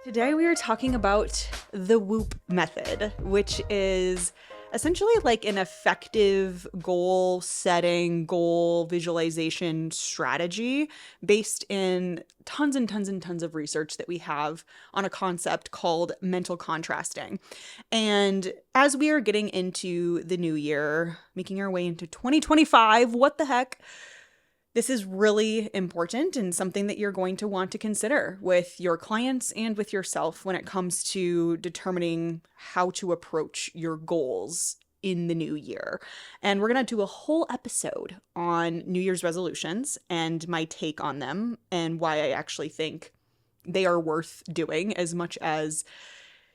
Today we are talking about the WOOP method, which is essentially like an effective goal setting, goal visualization strategy based in tons and tons and tons of research that we have on a concept called mental contrasting. And as we are getting into the new year, making our way into 2025, what the heck? This is really important and something that you're going to want to consider with your clients and with yourself when it comes to determining how to approach your goals in the new year. And we're going to do a whole episode on New Year's resolutions and my take on them and why I actually think they are worth doing as much as,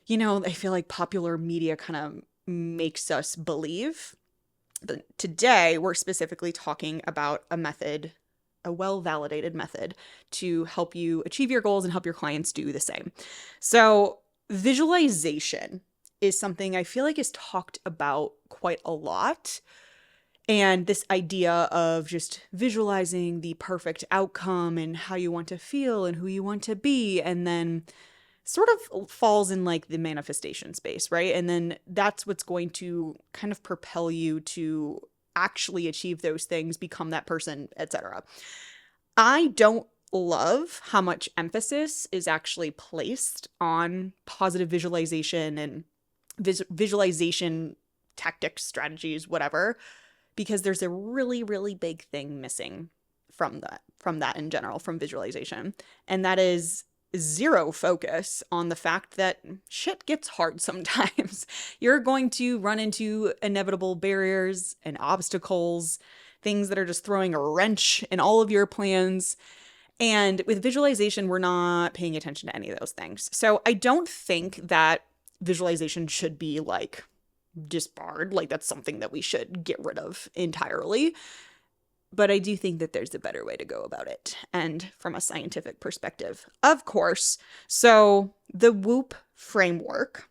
I feel like popular media kind of makes us believe. But today, we're specifically talking about a method, a well-validated method to help you achieve your goals and help your clients do the same. So visualization is something I feel like is talked about quite a lot. And this idea of just visualizing the perfect outcome and how you want to feel and who you want to be, and then sort of falls in like the manifestation space, right? And then that's what's going to kind of propel you to actually achieve those things, become that person, etc. I don't love how much emphasis is actually placed on positive visualization and visualization tactics, strategies, whatever, because there's a really, really big thing missing from that in general, from visualization. And that is zero focus on the fact that shit gets hard sometimes. You're going to run into inevitable barriers and obstacles, things that are just throwing a wrench in all of your plans. And with visualization, we're not paying attention to any of those things. So I don't think that visualization should be like disbarred, like that's something that we should get rid of entirely. But I do think that there's a better way to go about it, and from a scientific perspective, of course. So the WOOP framework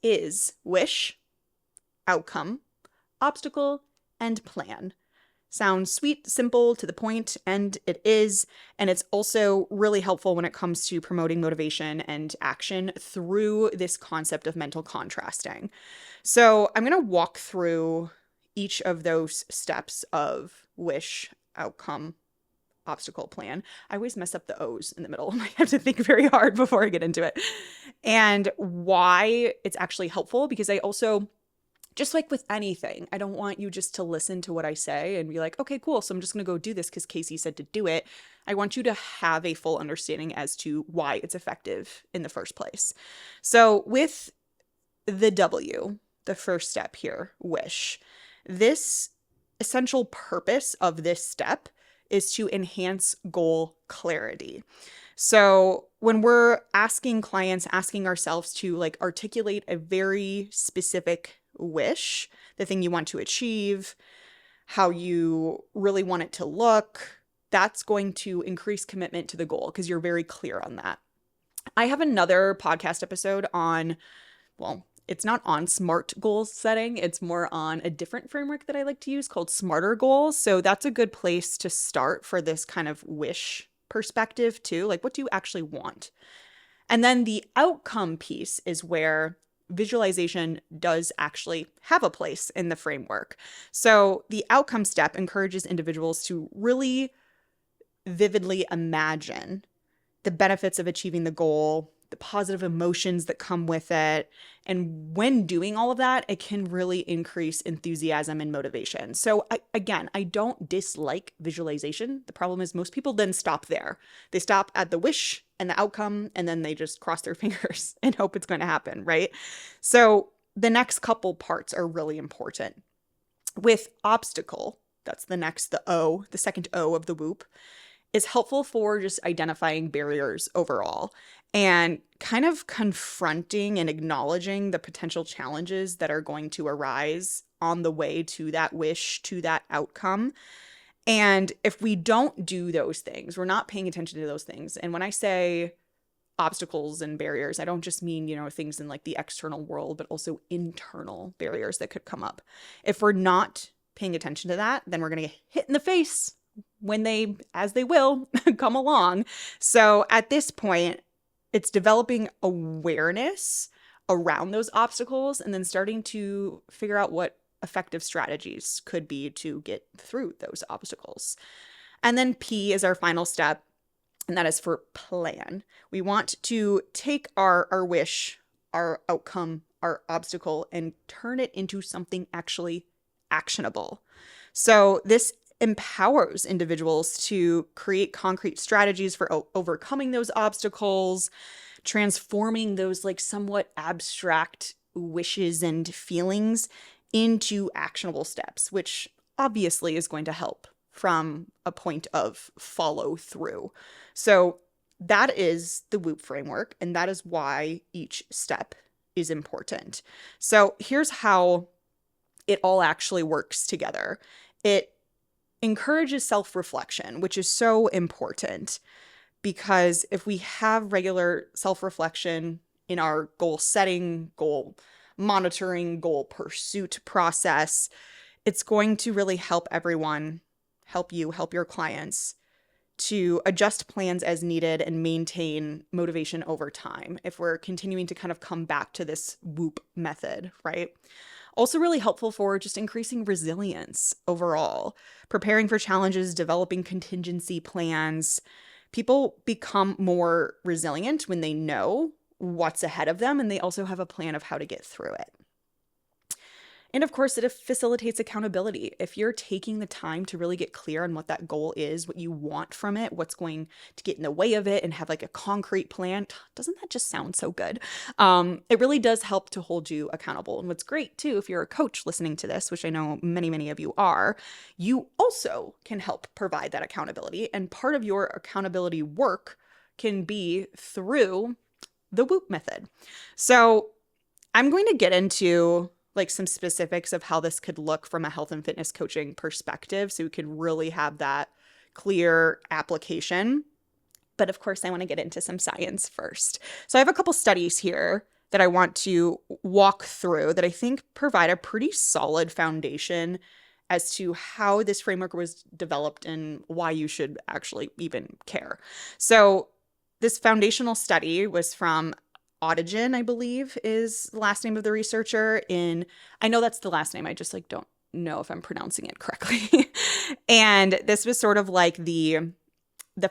is wish, outcome, obstacle, and plan. Sounds sweet, simple, to the point, and it is. And it's also really helpful when it comes to promoting motivation and action through this concept of mental contrasting. So I'm going to walk through each of those steps of wish, outcome, obstacle, plan. I always mess up the O's in the middle. I have to think very hard before I get into it. And why it's actually helpful, because I also, just like with anything, I don't want you just to listen to what I say and be like, okay, cool, so I'm just going to go do this because Kasey said to do it. I want you to have a full understanding as to why it's effective in the first place. So with the W, the first step here, wish, this essential purpose of this step is to enhance goal clarity. So when we're asking clients, asking ourselves to like articulate a very specific wish, the thing you want to achieve, how you really want it to look, that's going to increase commitment to the goal because you're very clear on that. I have another podcast episode on, well, it's not on SMART goal setting. It's more on a different framework that I like to use called Smarter Goals. So that's a good place to start for this kind of wish perspective too. Like, what do you actually want? And then the outcome piece is where visualization does actually have a place in the framework. So the outcome step encourages individuals to really vividly imagine the benefits of achieving the goal, the positive emotions that come with it. And when doing all of that, it can really increase enthusiasm and motivation. So I don't dislike visualization. The problem is most people then stop there. They stop at the wish and the outcome, and then they just cross their fingers and hope it's going to happen, right? So the next couple parts are really important. With obstacle, that's the O, the second O of the WOOP, is helpful for just identifying barriers overall and kind of confronting and acknowledging the potential challenges that are going to arise on the way to that wish, to that outcome. And if we don't do those things, we're not paying attention to those things. And when I say obstacles and barriers, I don't just mean, things in like the external world, but also internal barriers that could come up. If we're not paying attention to that, then we're going to get hit in the face when they, as they will, come along. So at this point, It's developing awareness around those obstacles and then starting to figure out what effective strategies could be to get through those obstacles. And then P is our final step, and that is for plan. We want to take our wish, our outcome, our obstacle, and turn it into something actually actionable. So this empowers individuals to create concrete strategies for overcoming those obstacles, transforming those like somewhat abstract wishes and feelings into actionable steps, which obviously is going to help from a point of follow through. So that is the WOOP framework, and that is why each step is important. So here's how it all actually works together. It encourages self-reflection, which is so important because if we have regular self-reflection in our goal setting, goal monitoring, goal pursuit process, it's going to really help everyone, help you, help your clients to adjust plans as needed and maintain motivation over time if we're continuing to kind of come back to this WOOP method, right? Also really helpful for just increasing resilience overall, preparing for challenges, developing contingency plans. People become more resilient when they know what's ahead of them and they also have a plan of how to get through it. And of course, it facilitates accountability. If you're taking the time to really get clear on what that goal is, what you want from it, what's going to get in the way of it, and have like a concrete plan, doesn't that just sound so good? It really does help to hold you accountable. And what's great too, if you're a coach listening to this, which I know many, many of you are, you also can help provide that accountability. And part of your accountability work can be through the WOOP method. So I'm going to get into like some specifics of how this could look from a health and fitness coaching perspective so we could really have that clear application. But of course, I want to get into some science first. So I have a couple studies here that I want to walk through that I think provide a pretty solid foundation as to how this framework was developed and why you should actually even care. So this foundational study was from Autogen, I believe, is the last name of the researcher I know that's the last name. I just like don't know if I'm pronouncing it correctly. And this was sort of like the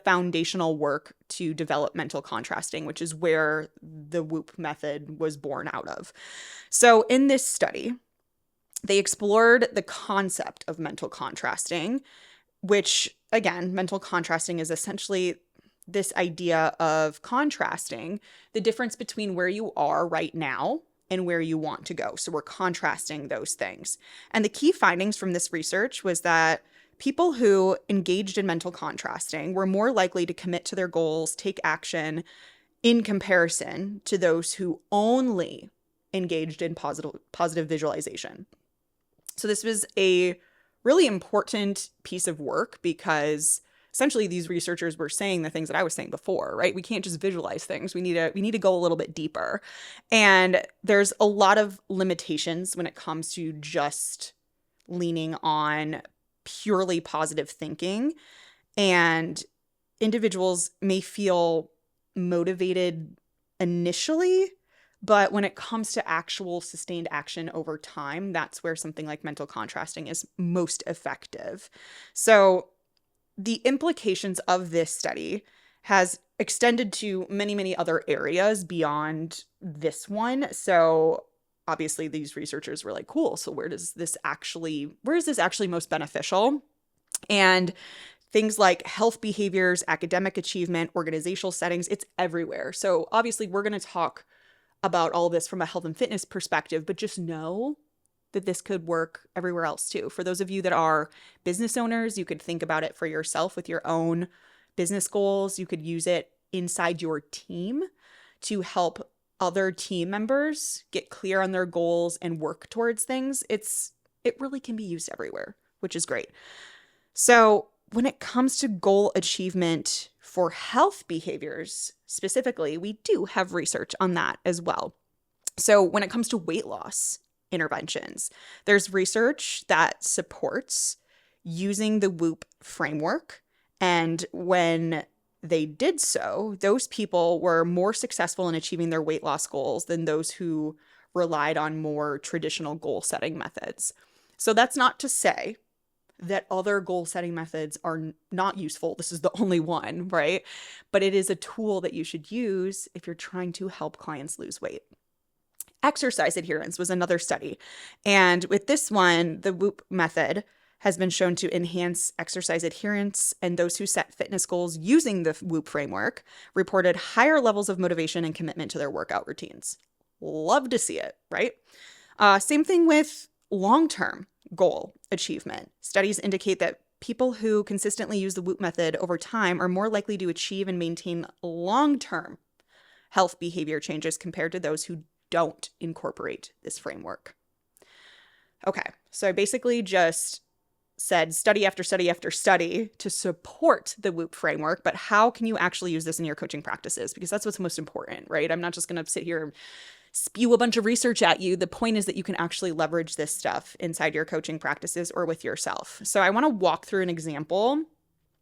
foundational work to develop mental contrasting, which is where the WOOP method was born out of. So in this study, they explored the concept of mental contrasting, which again, mental contrasting is essentially this idea of contrasting the difference between where you are right now and where you want to go. So we're contrasting those things. And the key findings from this research was that people who engaged in mental contrasting were more likely to commit to their goals, take action in comparison to those who only engaged in positive visualization. So this was a really important piece of work because essentially these researchers were saying the things that I was saying before, right? We can't just visualize things. We need to go a little bit deeper. And there's a lot of limitations when it comes to just leaning on purely positive thinking. And individuals may feel motivated initially, but when it comes to actual sustained action over time, that's where something like mental contrasting is most effective. So the implications of this study has extended to many, many other areas beyond this one. So obviously these researchers were like, cool, so where is this actually most beneficial? And things like health behaviors, academic achievement, organizational settings, it's everywhere. So obviously we're going to talk about all this from a health and fitness perspective, but just know that this could work everywhere else too. For those of you that are business owners, you could think about it for yourself with your own business goals. You could use it inside your team to help other team members get clear on their goals and work towards things. It really can be used everywhere, which is great. So when it comes to goal achievement for health behaviors specifically, we do have research on that as well. So when it comes to weight loss interventions, there's research that supports using the WOOP framework. And when they did so, those people were more successful in achieving their weight loss goals than those who relied on more traditional goal setting methods. So that's not to say that other goal setting methods are not useful. This is the only one, right? But it is a tool that you should use if you're trying to help clients lose weight. Exercise adherence was another study. And with this one, the WOOP method has been shown to enhance exercise adherence, and those who set fitness goals using the WOOP framework reported higher levels of motivation and commitment to their workout routines. Love to see it, right? Same thing with long-term goal achievement. Studies indicate that people who consistently use the WOOP method over time are more likely to achieve and maintain long-term health behavior changes compared to those who don't incorporate this framework. Okay, so I basically just said study after study after study to support the WOOP framework, but how can you actually use this in your coaching practices? Because that's what's most important, right? I'm not just going to sit here and spew a bunch of research at you. The point is that you can actually leverage this stuff inside your coaching practices or with yourself. So I want to walk through an example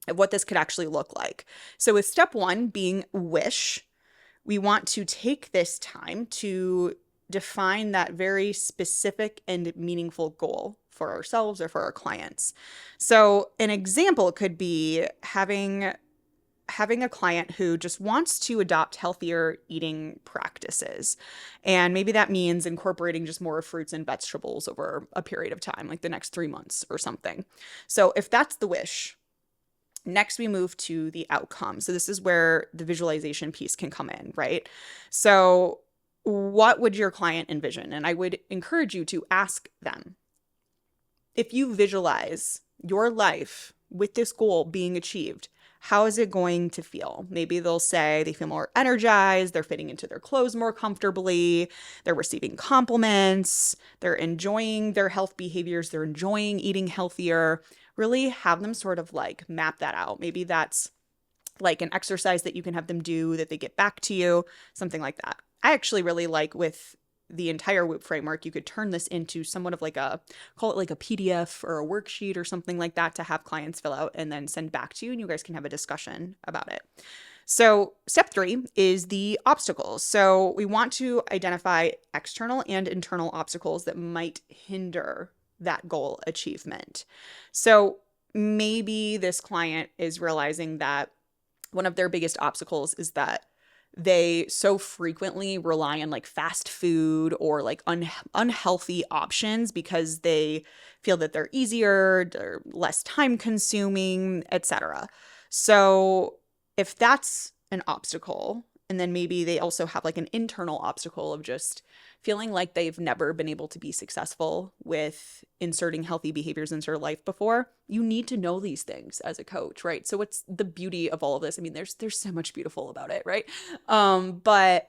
of what this could actually look like. So with step one being wish, we want to take this time to define that very specific and meaningful goal for ourselves or for our clients. So an example could be having a client who just wants to adopt healthier eating practices. And maybe that means incorporating just more fruits and vegetables over a period of time, like the next 3 months or something. So if that's the wish, next we move to the outcome. So this is where the visualization piece can come in, right? So what would your client envision? And I would encourage you to ask them, if you visualize your life with this goal being achieved, how is it going to feel? Maybe they'll say they feel more energized, they're fitting into their clothes more comfortably, they're receiving compliments, they're enjoying their health behaviors, they're enjoying eating healthier. Really have them sort of like map that out. Maybe that's like an exercise that you can have them do that they get back to you, something like that. I actually really like with the entire WOOP framework, you could turn this into somewhat of like call it like a PDF or a worksheet or something like that to have clients fill out and then send back to you, and you guys can have a discussion about it. So step 3 is the obstacles. So we want to identify external and internal obstacles that might hinder that goal achievement. So maybe this client is realizing that one of their biggest obstacles is that they so frequently rely on like fast food or like unhealthy options because they feel that they're easier, they're less time consuming, etc. So if that's an obstacle, and then maybe they also have like an internal obstacle of just feeling like they've never been able to be successful with inserting healthy behaviors into their life before, you need to know these things as a coach, right? So what's the beauty of all of this? I mean, there's so much beautiful about it, right? But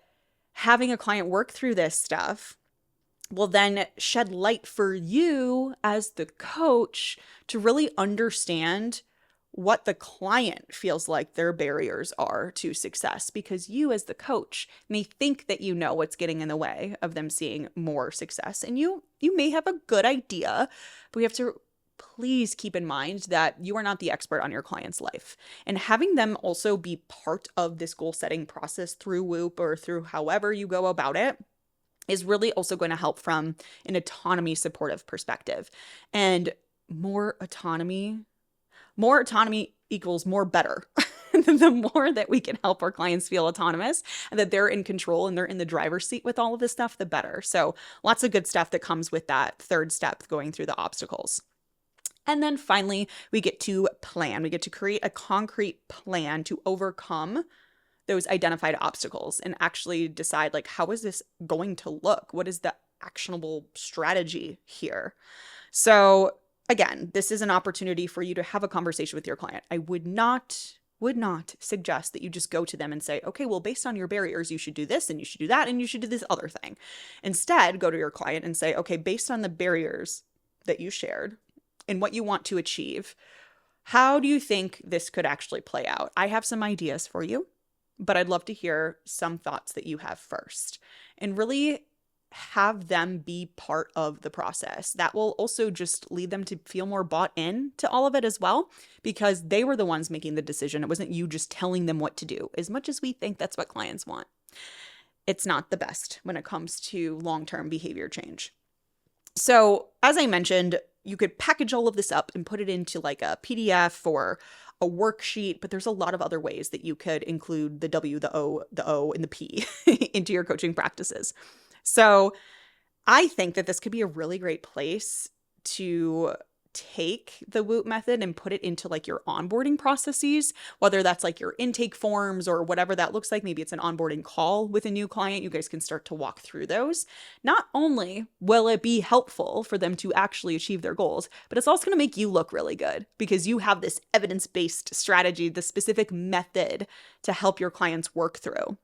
having a client work through this stuff will then shed light for you as the coach to really understand what the client feels like their barriers are to success, because you as the coach may think that you know what's getting in the way of them seeing more success, and you may have a good idea, but we have to please keep in mind that you are not the expert on your client's life, and having them also be part of this goal setting process through WOOP or through however you go about it is really also going to help from an autonomy supportive perspective. And more autonomy equals more better. The more that we can help our clients feel autonomous and that they're in control and they're in the driver's seat with all of this stuff, the better. So lots of good stuff that comes with that third step, going through the obstacles. And then finally, we get to plan. We get to create a concrete plan to overcome those identified obstacles and actually decide, like, how is this going to look? What is the actionable strategy here? So again, this is an opportunity for you to have a conversation with your client. I would not suggest that you just go to them and say, okay, well, based on your barriers, you should do this and you should do that and you should do this other thing. Instead, go to your client and say, okay, based on the barriers that you shared and what you want to achieve, how do you think this could actually play out? I have some ideas for you, but I'd love to hear some thoughts that you have first. And really have them be part of the process. That will also just lead them to feel more bought in to all of it as well, because they were the ones making the decision. It wasn't you just telling them what to do. As much as we think that's what clients want, it's not the best when it comes to long-term behavior change. So, as I mentioned, you could package all of this up and put it into like a PDF or a worksheet, but there's a lot of other ways that you could include the W, the O, and the P into your coaching practices. So I think that this could be a really great place to take the WOOP method and put it into like your onboarding processes, whether that's like your intake forms or whatever that looks like. Maybe it's an onboarding call with a new client. You guys can start to walk through those. Not only will it be helpful for them to actually achieve their goals, but it's also going to make you look really good because you have this evidence-based strategy, the specific method to help your clients work through.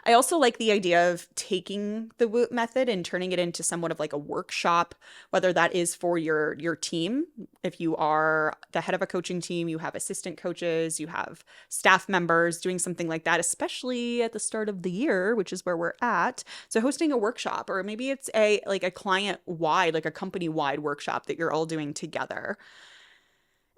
I also like the idea of taking the WOOP method and turning it into somewhat of like a workshop, whether that is for your team. If you are the head of a coaching team, you have assistant coaches, you have staff members doing something like that, especially at the start of the year, which is where we're at. So hosting a workshop, or maybe it's a client-wide, like a company-wide workshop that you're all doing together.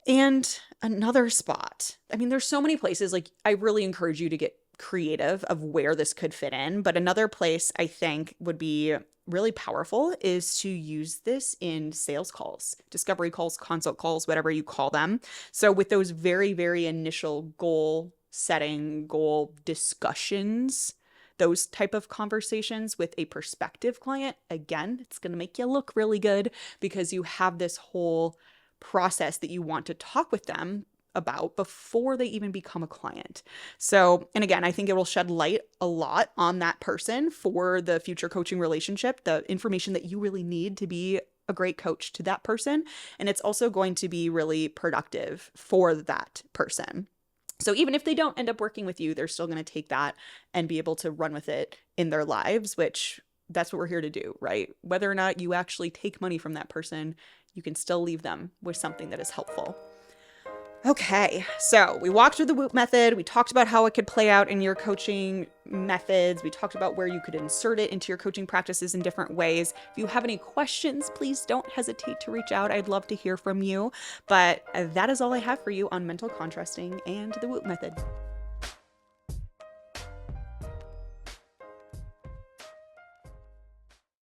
And another spot. I mean, there's so many places, like I really encourage you to get creative of where this could fit in. But another place I think would be really powerful is to use this in sales calls, discovery calls, consult calls, whatever you call them. So with those very, very initial goal setting, goal discussions, those type of conversations with a prospective client, again, it's going to make you look really good because you have this whole process that you want to talk with them about before they even become a client. So, and again, I think it will shed light a lot on that person for the future coaching relationship, the information that you really need to be a great coach to that person. And it's also going to be really productive for that person. So even if they don't end up working with you, they're still going to take that and be able to run with it in their lives, which that's what we're here to do, right? Whether or not you actually take money from that person, you can still leave them with something that is helpful. Okay, so we walked through the WOOP method. We talked about how it could play out in your coaching methods. We talked about where you could insert it into your coaching practices in different ways. If you have any questions, please don't hesitate to reach out. I'd love to hear from you. But that is all I have for you on mental contrasting and the WOOP method.